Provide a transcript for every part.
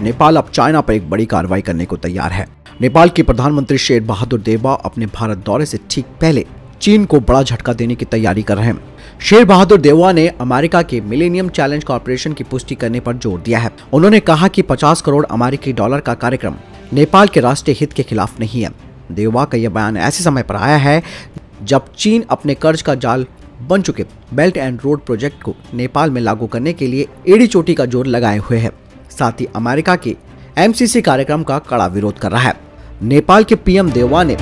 नेपाल अब चाइना पर एक बड़ी कार्रवाई करने को तैयार है। नेपाल के प्रधानमंत्री शेर बहादुर देउवा अपने भारत दौरे से ठीक पहले चीन को बड़ा झटका देने की तैयारी कर रहे हैं। शेर बहादुर देउवा ने अमेरिका के मिलेनियम चैलेंज कॉर्पोरेशन की पुष्टि करने पर जोर दिया है। उन्होंने कहा कि 50 करोड़ अमेरिकी डॉलर का कार्यक्रम नेपाल के राष्ट्रीय हित के खिलाफ नहीं है। देउवा का यह बयान ऐसे समय पर आया है जब चीन अपने कर्ज का जाल बन चुके बेल्ट एंड रोड प्रोजेक्ट को नेपाल में लागू करने के लिए एड़ी चोटी का जोर लगाए हुए है। साथ ही अमेरिका के MCC कार्यक्रम का कड़ा विरोध कर रहा है। नेपाल के PM देउवा ने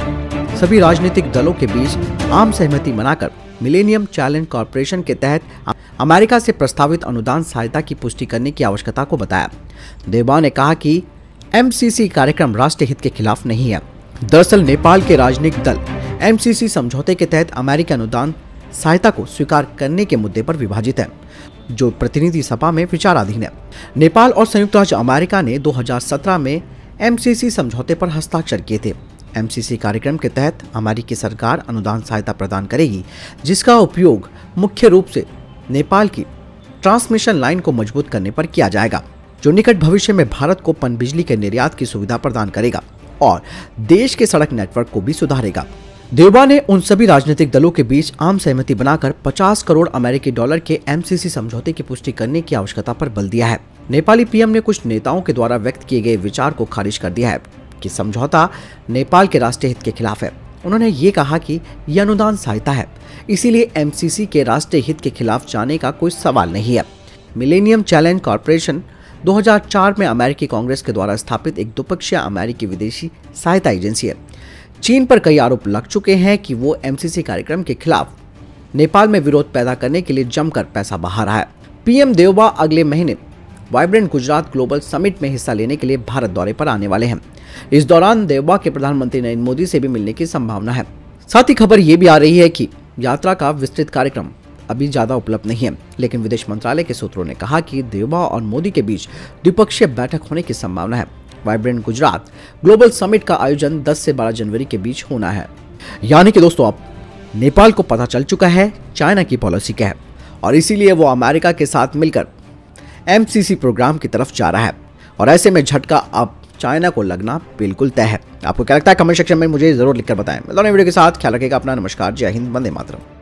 सभी राजनीतिक दलों के बीच आम सहमति बनाकर मिलेनियम चैलेंज कॉर्पोरेशन के तहत अमेरिका से प्रस्तावित अनुदान सहायता की पुष्टि करने की आवश्यकता को बताया। देउवा ने कहा कि MCC कार्यक्रम राष्ट्रीय हित के खिलाफ नहीं है। दरअसल नेपाल के राजनीतिक दल MCC समझौते के तहत अमेरिकी अनुदान सहायता को स्वीकार करने के मुद्दे पर विभाजित है, जो प्रतिनिधि सभा में विचाराधीन है। नेपाल और संयुक्त राज्य अमेरिका ने 2017 में MCC समझौते पर हस्ताक्षर किए थे। MCC कार्यक्रम के तहत अमेरिकी सरकार अनुदान सहायता प्रदान करेगी, जिसका उपयोग मुख्य रूप से नेपाल की ट्रांसमिशन लाइन को मजबूत करने पर किया जाएगा, जो निकट भविष्य में भारत को पनबिजली के निर्यात की सुविधा प्रदान करेगा और देश के सड़क नेटवर्क को भी सुधारेगा। देउवा ने उन सभी राजनीतिक दलों के बीच आम सहमति बनाकर 50 करोड़ अमेरिकी डॉलर के MCC समझौते की पुष्टि करने की आवश्यकता पर बल दिया है। नेपाली PM ने कुछ नेताओं के द्वारा व्यक्त किए गए विचार को खारिज कर दिया है कि समझौता नेपाल के राष्ट्रीय हित के खिलाफ है। उन्होंने ये कहा कि यह अनुदान सहायता है, इसीलिए MCC के राष्ट्रीय हित के खिलाफ जाने का कोई सवाल नहीं है। मिलेनियम चैलेंज कॉर्पोरेशन 2004 में अमेरिकी कांग्रेस के द्वारा स्थापित एक द्विपक्षीय अमेरिकी विदेशी सहायता एजेंसी है। चीन पर कई आरोप लग चुके हैं कि वो MCC कार्यक्रम के खिलाफ नेपाल में विरोध पैदा करने के लिए जमकर पैसा बहा रहा है। PM देउवा अगले महीने वाइब्रेंट गुजरात ग्लोबल समिट में हिस्सा लेने के लिए भारत दौरे पर आने वाले हैं। इस दौरान देउवा के प्रधानमंत्री नरेंद्र मोदी से भी मिलने की संभावना है। साथ ही खबर ये भी आ रही है कि यात्रा का विस्तृत कार्यक्रम अभी ज्यादा उपलब्ध नहीं है, लेकिन विदेश मंत्रालय के सूत्रों ने कहा कि देउवा और मोदी के बीच द्विपक्षीय बैठक होने की संभावना है। वाइब्रेंट गुजरात ग्लोबल समिट का आयोजन 10 से 12 जनवरी के बीच होना है। यानी कि दोस्तों, अब नेपाल को पता चल चुका है चाइना की पॉलिसी क्या है और इसीलिए वो अमेरिका के साथ मिलकर MCC प्रोग्राम की तरफ जा रहा है और ऐसे में झटका अब चाइना को लगना बिल्कुल तय है। आपको क्या लगता है कमेंट सेक्शन में मुझे जरूर लिखकर बताएं। मैं वीडियो के साथ ख्याल रखिएगा अपना। नमस्कार, जय हिंद, वंदे मातरम।